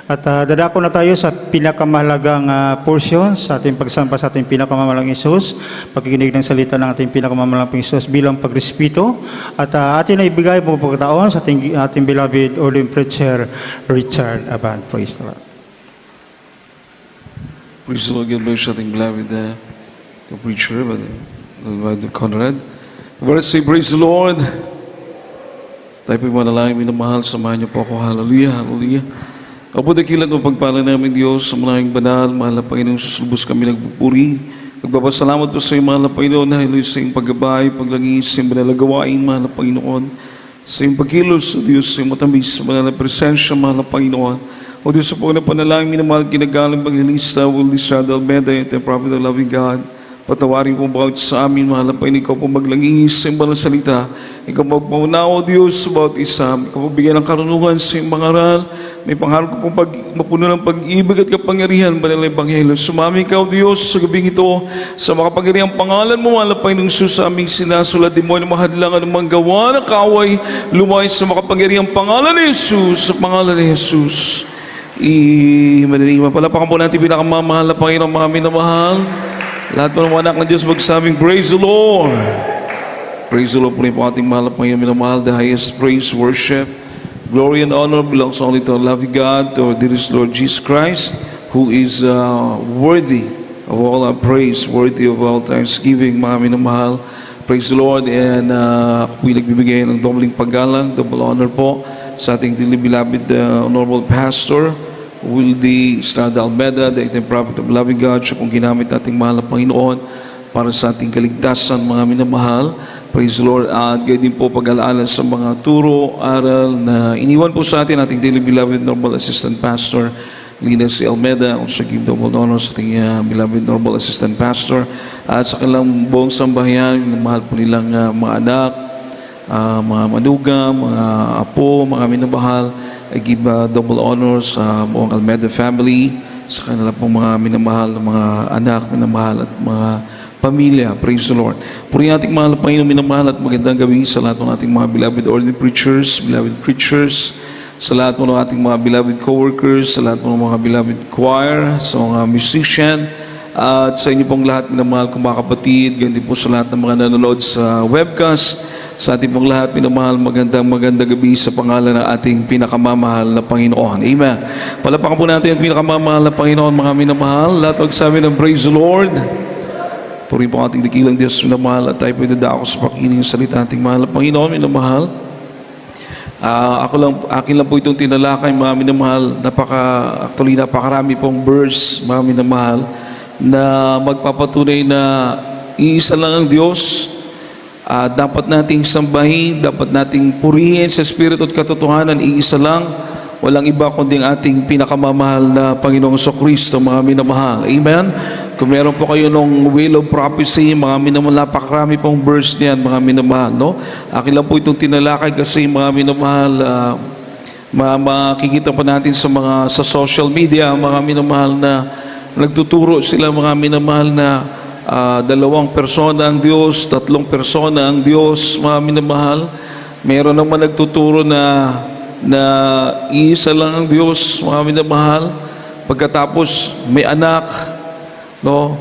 At dadako na tayo sa pinakamahalagang portion sa ating pagsampa sa ating pinakamamahalagang Isus, pagkikinig ng salita ng ating pinakamamahalagang Isus bilang pagrespeto. At atin na ibigay po pagkataon sa ating beloved ordained preacher, Richard Abad. Praise the Lord. Praise the Lord. God bless you, ating beloved the preacher, Brother Conrad. We're going to say, praise the Lord. Tayo po'y manalangin, minamahal, samahan niyo po ako. Hallelujah, hallelujah. Apo dakilan o pagpala namin Diyos sa manahing banal, mahal na Panginoon, susulubos kami nagpupuri. Nagpapasalamat po sa iyo, mahal na Panginoon, dahil sa iyong paggabay, paglangis, sa iyong banalagawain, mahal na Panginoon. Sa iyong pagkilos, o Diyos, sa iyong matamis, sa banal na presensya, mahal na Panginoon. O Diyos, sa po na panalangin, minamahal, kinagaling Evangelista, Willis Rad Almeda, and the Prophet of Loving God. Patawarin po bawat sa amin, mahal na Panginoon, ikaw po maglangis sa iyong banal salita. Ikaw magpaunawa, O Diyos, sa bawat isa. Ikaw po bigyan ng karunungan sa iyong mga aral. May pangarap ko pong mapuno ng pag-ibig at kapangyarihan, banal na Ebanghelyo. Sumami ka, O Diyos, sa gabing ito, sa makapangyarihang pangalan mo, mahal na Panginoong Jesus, sa aming sinasulat, di mo na mahadlangan ng mga gawa ng kaway, lumay sa makapangyarihang pangalan ni Jesus, sa pangalan ni Jesus. Palapakan po natin pinakamamahal na Panginoon, mga minamahal. Lahat po ng anak ng Diyos magsabing, praise the Lord. Praise the Lord po rin po ating mahal na Panginoon, minamahal. The highest praise, worship, glory and honor belongs only to our loving God, to our dearest Lord Jesus Christ, who is worthy of all our praise, worthy of all thanksgiving, mga minamahal. Praise the Lord. And we nagbibigay ng dobling paggalang, double honor po sa ating beloved honorable pastor, Wildy Estrada Almeda, the prophet of loving God. Siya pong ginamit nating mahal na Panginoon para sa ating kaligtasan, mga minamahal. Praise the Lord. At gaya din po pag-alaala sa mga turo, aral na iniwan po sa atin ating daily beloved normal assistant pastor, Lina C. Almeda. Also give double honor sa ating beloved normal assistant pastor. At sa kanilang buong sambahayan, mahal po nilang mga anak, mga manugang, mga apo, mga minamahal. I give double honor sa buong Almeda family, sa kanila pong mga minamahal na mga anak, minamahal at mga pamilya. Praise the Lord. Puri ating mahal na Panginoon, minamahal at magandang gabi sa lahat ng ating mga beloved ordained preachers, beloved preachers, sa lahat ng ating mga beloved co-workers, sa lahat ng mga beloved choir, sa mga musician, at sa inyo pong lahat, minamahal kong mga kapatid, ganyan din po sa lahat ng mga nanonood sa webcast. Sa ating pong lahat, minamahal, magandang gabi sa pangalan ng ating pinakamamahal na Panginoon. Amen. Palapakan po natin ang pinakamamahal na Panginoon, mga minamahal. Lahat magsabi ng praise the Lord. Puri po ating dakilang Diyos, minamahal, at tayo po idadako sa pakinig ng salita ating mahal na Panginoon, minamahal. Akin lang po itong tinalakay, mga minamahal. Napakarami pong verse, mga minamahal, na magpapatunay na iisa lang ang Diyos. Dapat nating sambahin, dapat nating purihin sa Espiritu at katotohanan, iisa lang, walang iba kundi ang ating pinakamamahal na Panginoong Kristo, mga minamahal. Amen? Kung meron po kayo ng Wheel of Prophecy, mga minamahal, napakarami pong verse niyan, mga minamahal, no? Akin lang po itong tinalakay kasi, mga minamahal, makikita pa natin sa social media, mga minamahal, na nagtuturo sila, mga minamahal, na 2 persona ang Diyos, 3 persona ang Diyos, mga minamahal. Meron naman nagtuturo na iisa lang ang Diyos, mga minamahal. Pagkatapos may anak, no?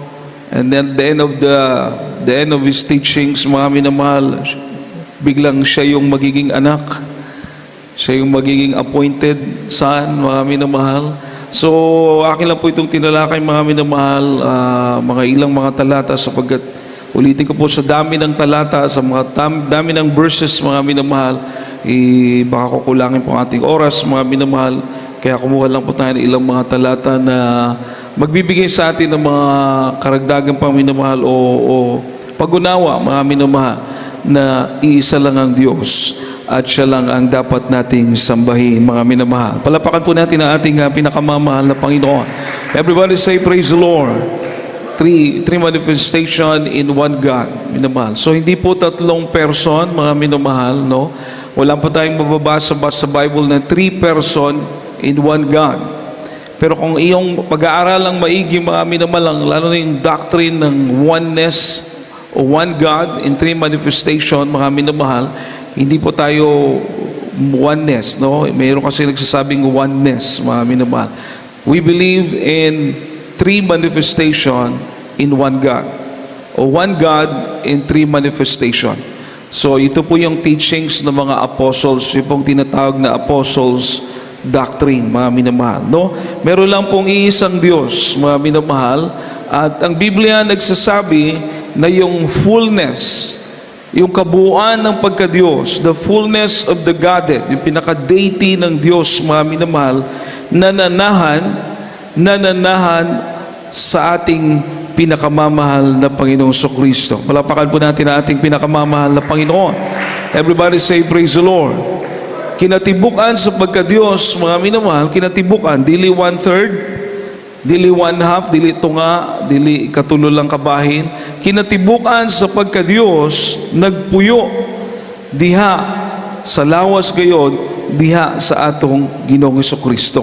And then the end of his teachings, mga minamahal, biglang siya yung magiging anak. Siya yung magiging appointed son, mga minamahal. So, akin lang po itong tinalakay, mga minamahal, mga ilang mga talata, sapagkat ulitin ko po sa dami ng talata, sa mga dami ng verses, mga minamahal, baka kukulangin po ating oras, mga minamahal. Kaya kumuha lang po tayo ng ilang mga talata na magbibigay sa atin ng mga karagdagang pang minamahal o pag-unawa, mga minamahal, na iisa lang ang Diyos at siya lang ang dapat nating sambahin, mga minamahal. Palapakan po natin ang ating pinakamamahal na Panginoon. Everybody say, praise the Lord. Three manifestation in one God, minamahal. So, hindi po 3 person, mga minamahal, no? Wala pa tayong mababasa sa Bible na 3 person in one God. Pero kung iyong pag-aaral ang maigi, mga minamahal, lalo na yung doctrine ng oneness o one God in 3 manifestation, mga minamahal, hindi po tayo oneness, no? Mayroon kasi nagsasabing oneness, mga minamahal. We believe in three manifestation in one God. O one God in three manifestation. So ito po yung teachings ng mga apostles, yung pong tinatawag na apostles doctrine, mga minamahal, no? Meron lang pong iisang Diyos, mga minamahal, at ang Biblia nagsasabi na yung fullness, yung kabuuan ng pagka-Diyos, the fullness of the Godhead, yung pinaka-deity ng Diyos, mga minamahal, nananahan sa ating pinakamamahal na Panginoong Kristo. Palapakan po natin ang ating pinakamamahal na Panginoon. Everybody say, praise the Lord. Kinatibukan sa pagka-Diyos, mga minamahal, kinatibukan, dili 1/3, dili 1/2, dili tunga, dili katulo lang kabahin. Kinatibukan sa pagka-Diyos, nagpuyo diha sa lawas gayon, diha sa atong Ginoong Kristo.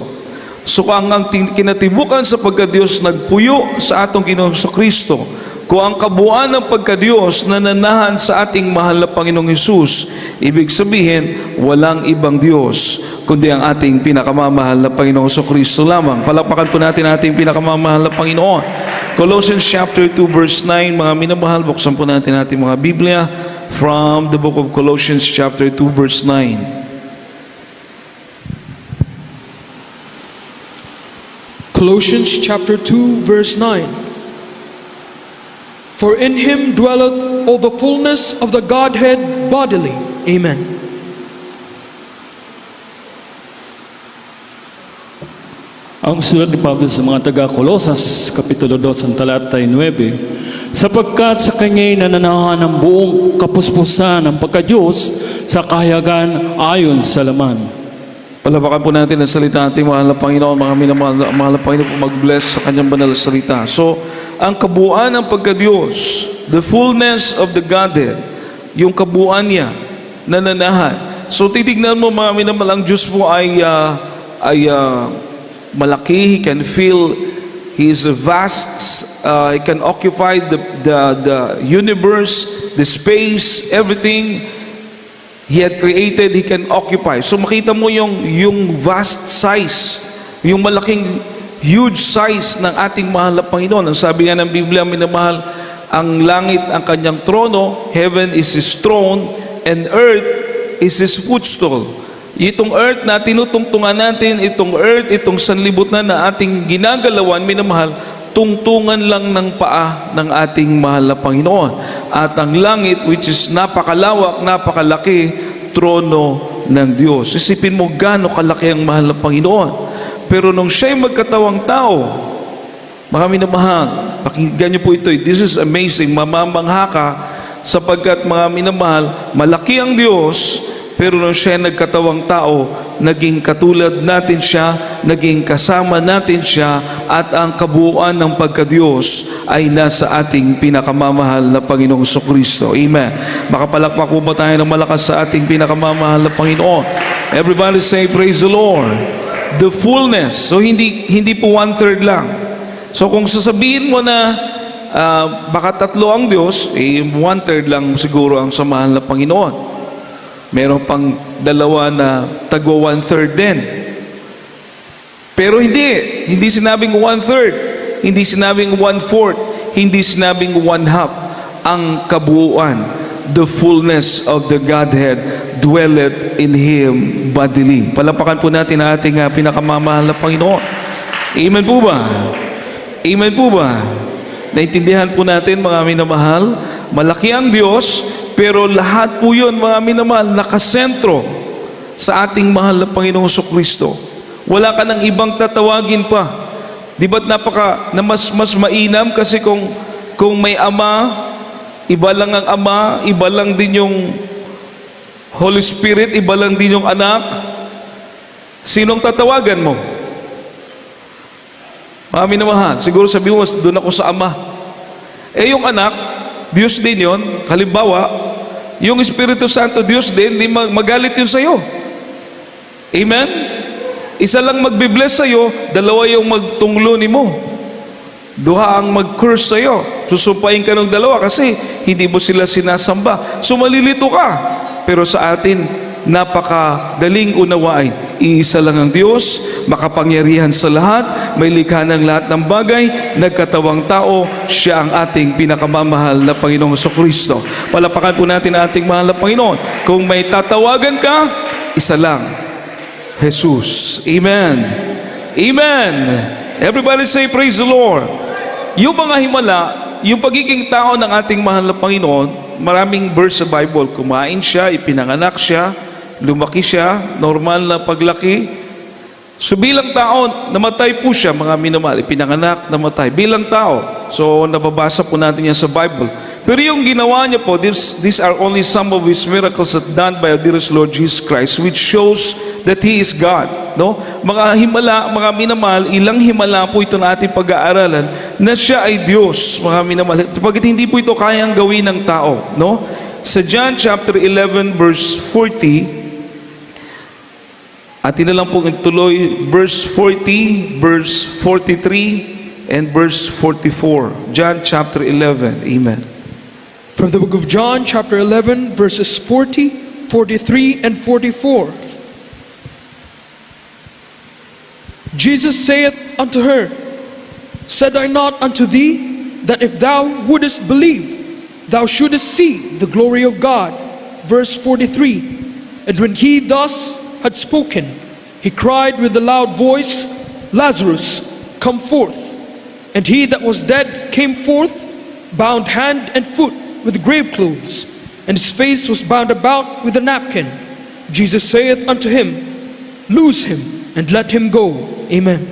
So ang kinatibukan sa pagka-Diyos, nagpuyo sa atong Ginoong Kristo. Kung ang kabuuan ng pagka-Diyos nananahan sa ating mahal na Panginoong Hesus, ibig sabihin, walang ibang Diyos, kundi ang ating pinakamamahal na Panginoong Kristo lamang. Palakpakan po natin ang ating pinakamamahal na Panginoon. Colossians chapter 2 verse 9, mga minamahal, buksan po natin ating mga Biblia from the book of Colossians chapter 2 verse 9. Colossians chapter 2 verse 9. For in him dwelleth all the fullness of the Godhead bodily. Amen. Ang sulat ni Pablo sa mga taga-Kolosas, Kapitulo 2, ang talatay 9, sapagkat sa kanya'y nananahan ang buong kapuspusan ng pagka-Diyos sa kahayagan ayon sa laman. Palapakan po natin ang salita natin, mahal na Panginoon, mga minamahal, mahal na Panginoon po mag-bless sa kanyang banal na salita. So, ang kabuuan ng pagka-Diyos, the fullness of the Godhead, yung kabuuan niya, nananahan. So, titignan mo mga minamahal, ang Diyos po ay malaki. He can fill, He is vast, He can occupy the universe, the space, everything He had created, He can occupy. So makita mo yung vast size, yung malaking huge size ng ating mahal na Panginoon. Ang sabi nga ng Biblia, minamahal, ang langit ang kanyang trono, heaven is His throne, and earth is His footstool. Itong earth na tinutungtungan natin, itong earth, itong sanlibutan na ating ginagalawan, minamahal, tungtungan lang ng paa ng ating mahal na Panginoon. At ang langit, which is napakalawak, napakalaki, trono ng Diyos. Isipin mo gaano kalaki ang mahal na Panginoon. Pero nung siya'y magkatawang tao, mga minamahal, pakinggan niyo po ito, this is amazing, mamamangha ka, sapagkat mga minamahal, malaki ang Diyos, pero nung siya nagkatawang tao, naging katulad natin siya, naging kasama natin siya, at ang kabuuan ng pagka-Diyos ay nasa ating pinakamamahal na Panginoong Kristo. Amen. Makapalakpak po ba tayo ng malakas sa ating pinakamamahal na Panginoon? Everybody say, praise the Lord. The fullness. So hindi po 1/3 lang. So kung sasabihin mo na baka tatlo ang Diyos, 1/3 lang siguro ang sa mahal na Panginoon. Meron pang dalawa na tagwa 1/3 din. Pero hindi sinabing 1/3, hindi sinabing 1/4, hindi sinabing 1/2. Ang kabuuan, the fullness of the Godhead dwelleth in Him bodily. Palapakan po natin ang ating pinakamamahal na Panginoon. Amen po ba? Amen po ba? Naintindihan po natin, mga minamahal, malaki ang Diyos, pero lahat po yun, mga minamahal, nakasentro sa ating mahal na Panginoong Kristo. Wala ka ng ibang tatawagin pa. Di ba't mas mainam kasi kung may ama, iba lang ang ama, iba lang din yung Holy Spirit, iba lang din yung anak. Sinong tatawagan mo? Mga minamahal, siguro sabi mo, doon ako sa ama. Yung anak, Diyos din yun. Halimbawa, yung Espiritu Santo, Diyos din, di magalit yun sa'yo. Amen? Isa lang magbibless sa'yo, dalawa yung magtunglo ni mo. Duha ang mag-curse sa'yo. Susumpain ka ng dalawa kasi hindi mo sila sinasamba. So malilito ka. Pero sa atin, napakadaling unawain. Iisa lang ang Diyos, makapangyarihan sa lahat, may likha ng lahat ng bagay, nagkatawang tao, siya ang ating pinakamamahal na Panginoong Jesucristo. Palapakan po natin ang ating mahal na Panginoon. Kung may tatawagan ka, isa lang, Jesus. Amen. Amen. Everybody say, praise the Lord. Yung mga himala, yung pagiging tao ng ating mahal na Panginoon, maraming verse sa Bible. Kumain siya, ipinanganak siya, lumaki siya, normal na paglaki. So bilang tao, namatay po siya, mga minamahal. Ipinanganak, namatay. Bilang tao. So nababasa po natin yan sa Bible. Pero yung ginawa niya po, these are only some of His miracles that done by our dearest Lord Jesus Christ, which shows that He is God. No? Mga himala, mga minamahal, ilang himala po ito na ating pag-aaralan na siya ay Diyos, mga minamahal. Pagkat hindi po ito kayang gawin ng tao. No? Sa John chapter 11 verse 40, atin na lang po tuloy, verse 40, verse 43, and verse 44. John chapter 11. Amen. From the book of John, chapter 11, verses 40, 43, and 44. Jesus saith unto her, Said I not unto thee, that if thou wouldest believe, thou shouldest see the glory of God? Verse 43. And when he thus had spoken, he cried with a loud voice, Lazarus, come forth. And he that was dead came forth, bound hand and foot with grave clothes, and his face was bound about with a napkin. Jesus saith unto him, Loose him, and let him go. Amen.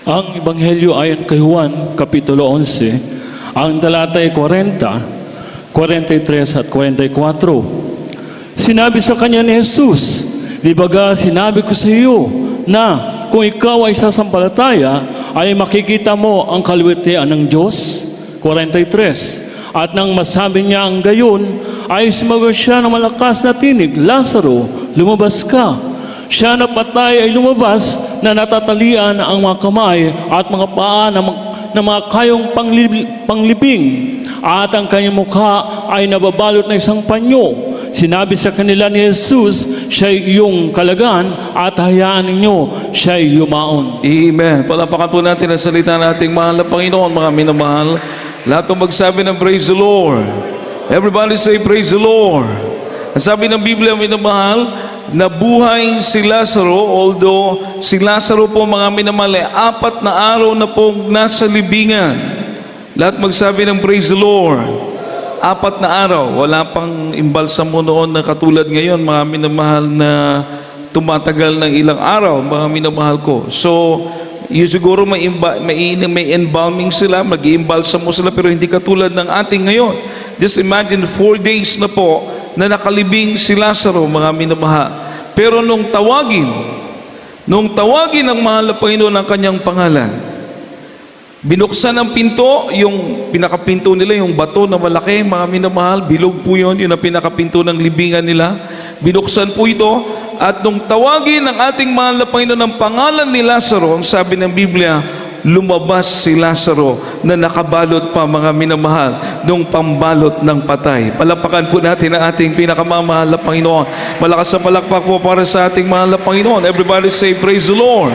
Ang Ebanghelyo ayon kay Juan, Kapitulo 11, ang talata ay 40, 43 at 44. Sinabi sa kanya ni Jesus, Di baga sinabi ko sa iyo na kung ikaw ay sasampalataya, ay makikita mo ang kalwitian ng Diyos. 43. At nang masabi niya ang gayon, ay sumagot siya ng malakas na tinig, Lazaro, lumabas ka. Siya na patay ay lumabas na natatalian ang mga kamay at mga paa ng mga kayong panglibing. At ang kanyang mukha ay nababalot na isang panyo. Sinabi sa kanila ni Jesus, siya'y iyong kalagan at hayaan ninyo siya'y yumaon. Amen. Palapakan po natin ang salita ng ating mahal na Panginoon, mga minamahal. Lahat ng magsabi ng praise the Lord. Everybody say praise the Lord. Ang sabi ng Biblia, minamahal, nabuhay si Lazaro, although si Lazaro po, mga minamahal, ay 4 na araw na pong nasa libingan. Lahat magsabi ng praise the Lord. 4 na araw, wala pang imbalsamo noon na katulad ngayon, mga minamahal, na tumatagal ng ilang araw, mga minamahal ko. So, yun siguro may embalming sila, mag-iimbalsamo sila, pero hindi katulad ng ating ngayon. Just imagine 4 days na po na nakalibing si Lazaro, mga minamahal. Pero nung tawagin ng mahal na Panginoon ang kanyang pangalan, binuksan ang pinto, yung pinakapinto nila, yung bato na malaki, mga minamahal, bilog po yun, yun ang pinakapinto ng libingan nila. Binuksan po ito, at nung tawagin ng ating mahal na Panginoon ang pangalan ni Lazaro, ang sabi ng Biblia, lumabas si Lazaro na nakabalot pa, mga minamahal, nung pambalot ng patay. Palapakan po natin ang ating pinakamamahal na Panginoon. Malakas na palakpak po para sa ating mahal na Panginoon. Everybody say praise the Lord.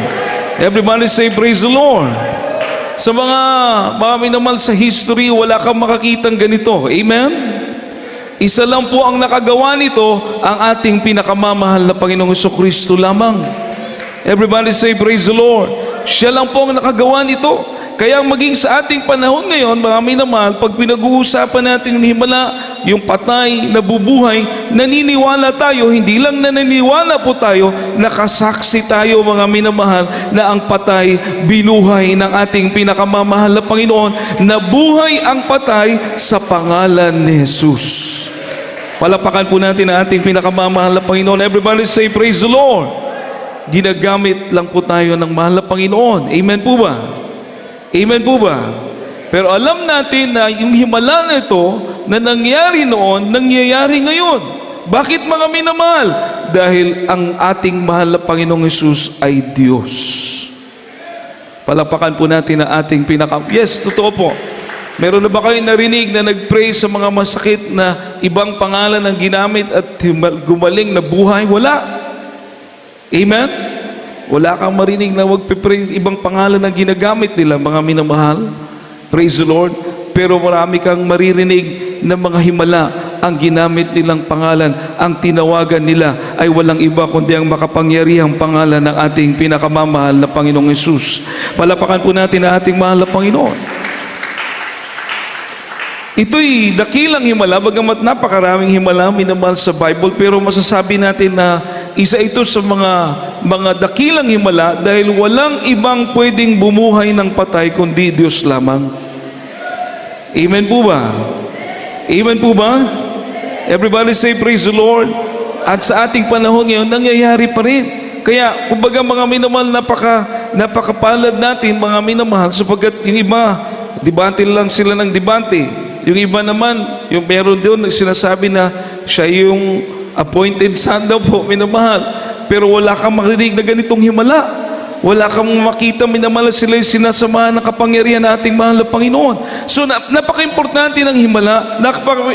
Everybody say praise the Lord. Sa mga minamahal sa history, wala kang makakitang ganito. Amen? Isa lang po ang nakagawa nito, ang ating pinakamamahal na Panginoong Jesucristo lamang. Everybody say praise the Lord. Siya lang po ang nakagawa nito. Kaya maging sa ating panahon ngayon, mga minamahal, pag pinag-uusapan natin yung himala, yung patay, nabubuhay, naniniwala tayo, hindi lang na naniniwala po tayo, nakasaksi tayo, mga minamahal, na ang patay binuhay ng ating pinakamamahal na Panginoon. Nabuhay ang patay sa pangalan ni Jesus. Palapakan po natin ang ating pinakamamahal na Panginoon. Everybody say praise the Lord. Ginagamit lang po tayo ng mahal na Panginoon. Amen po ba? Amen po ba? Pero alam natin na yung himala na ito na nangyari noon, nangyayari ngayon. Bakit, mga minamahal? Dahil ang ating mahal na Panginoong Hesus ay Diyos. Palapakan po natin ang ating Yes, totoo po. Meron na ba kayong narinig na nag-pray sa mga masakit na ibang pangalan ang ginamit at gumaling na buhay? Wala. Amen? Wala kang marinig na wag pipray ibang pangalan na ginagamit nila, mga minamahal. Praise the Lord. Pero marami kang maririnig na mga himala ang ginamit nilang pangalan. Ang tinawagan nila ay walang iba kundi ang makapangyarihang pangalan ng ating pinakamamahal na Panginoong Hesus. Palapakan po natin ang ating mahal na Panginoon. Ito'y dakilang himala, bagamat napakaraming himala minamahal sa Bible, pero masasabi natin na isa ito sa mga dakilang himala dahil walang ibang pwedeng bumuhay ng patay kundi Diyos lamang. Amen po ba? Amen po ba? Everybody say praise the Lord. At sa ating panahon ngayon, nangyayari pa rin. Kaya, kumbaga mga minamahal, napakapalad natin mga minamahal, sapagkat yung iba, debate lang sila ng debate. Yung iba naman, yung meron doon, sinasabi na siya yung appointed son daw po, minamahal. Pero wala kang marinig na ganitong himala. Wala kang makita, minamahal, sila yung sinasamahan ng kapangyarihan ng ating mahal na Panginoon. So, napaka-importante ng himala,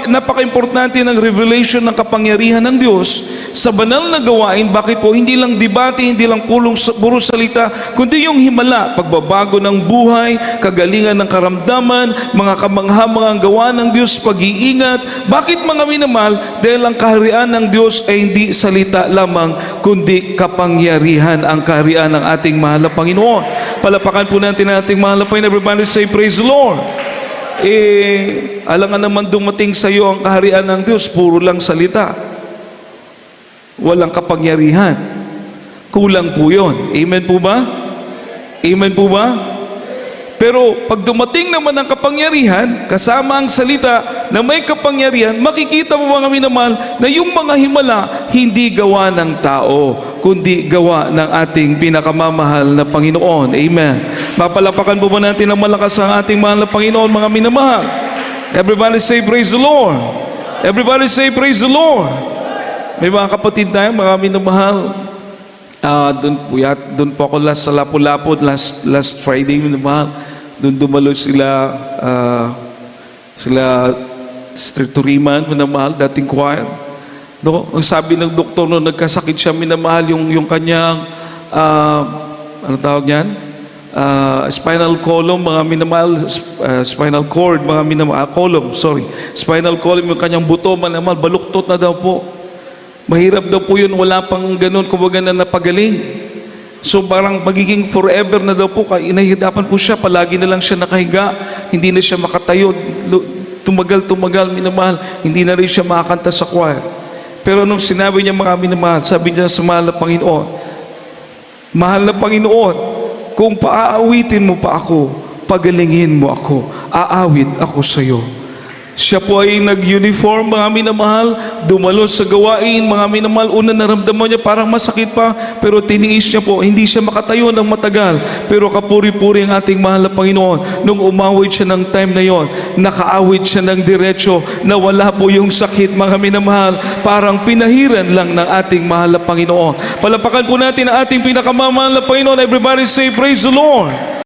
napaka-importante ng revelation ng kapangyarihan ng Diyos sa banal na gawain. Bakit po? Hindi lang debate, hindi lang puro salita, kundi yung himala, pagbabago ng buhay, kagalingan ng karamdaman, mga kamangha-mangang gawa ng Diyos, pag-iingat. Bakit mga minamahal? Dahil ang kaharian ng Diyos ay hindi salita lamang, kundi kapangyarihan ang kaharian ng ating mahal na Panginoon. Palapakan po natin ang ating mahal na Panginoon. Everybody say praise the Lord. Alangan naman dumating sa iyo ang kaharian ng Diyos, puro lang salita. Walang kapangyarihan. Kulang po yun. Amen po ba? Amen po ba? Pero pag dumating naman ang kapangyarihan, kasama ang salita na may kapangyarihan, makikita mo mga minamahal na yung mga himala hindi gawa ng tao, kundi gawa ng ating pinakamamahal na Panginoon. Amen. Mapalapakan po ba natin ng malakas ang ating mahal na Panginoon, mga minamahal? Everybody say praise the Lord. Everybody say praise the Lord. May mga kapatid tayo, mga minamahal. Doon po ako sa Lapu-Lapu last Friday, minamahal. Doon dumalo sila Sister Turiman, minamahal, dating choir. No? Ang sabi ng doktor no, nagkasakit siya, minamahal, yung kanyang ano tawag niyan? Spinal column, mga minamahal, spinal cord, mga minamahal, column, sorry. Spinal column, yung kanyang buto, minamahal, baluktot na daw po. Mahirap daw po yun, wala pang ganun, kumbaga na napagaling. So parang magiging forever na daw po, kaya inahirapan po siya, palagi na lang siya nakahiga, hindi na siya makatayo, tumagal, minamahal, hindi na rin siya makakanta sa choir. Pero nung sinabi niya mga minamahal, sabi niya sa mahal na Panginoon, kung paaawitin mo pa ako, pagalingin mo ako, aawit ako sa iyo. Siya po ay nag-uniform, mga minamahal, dumalo sa gawain, mga minamahal. Una naramdaman niya parang masakit pa, pero tiniis niya po, hindi siya makatayo ng matagal. Pero kapuri-puri ang ating mahal na Panginoon. Nung umawit siya ng time na yon, nakaawit siya ng diretso, na wala po yung sakit, mga minamahal. Parang pinahiran lang ng ating mahal na Panginoon. Palapakan po natin ang ating pinakamamahal na Panginoon. Everybody say, praise the Lord.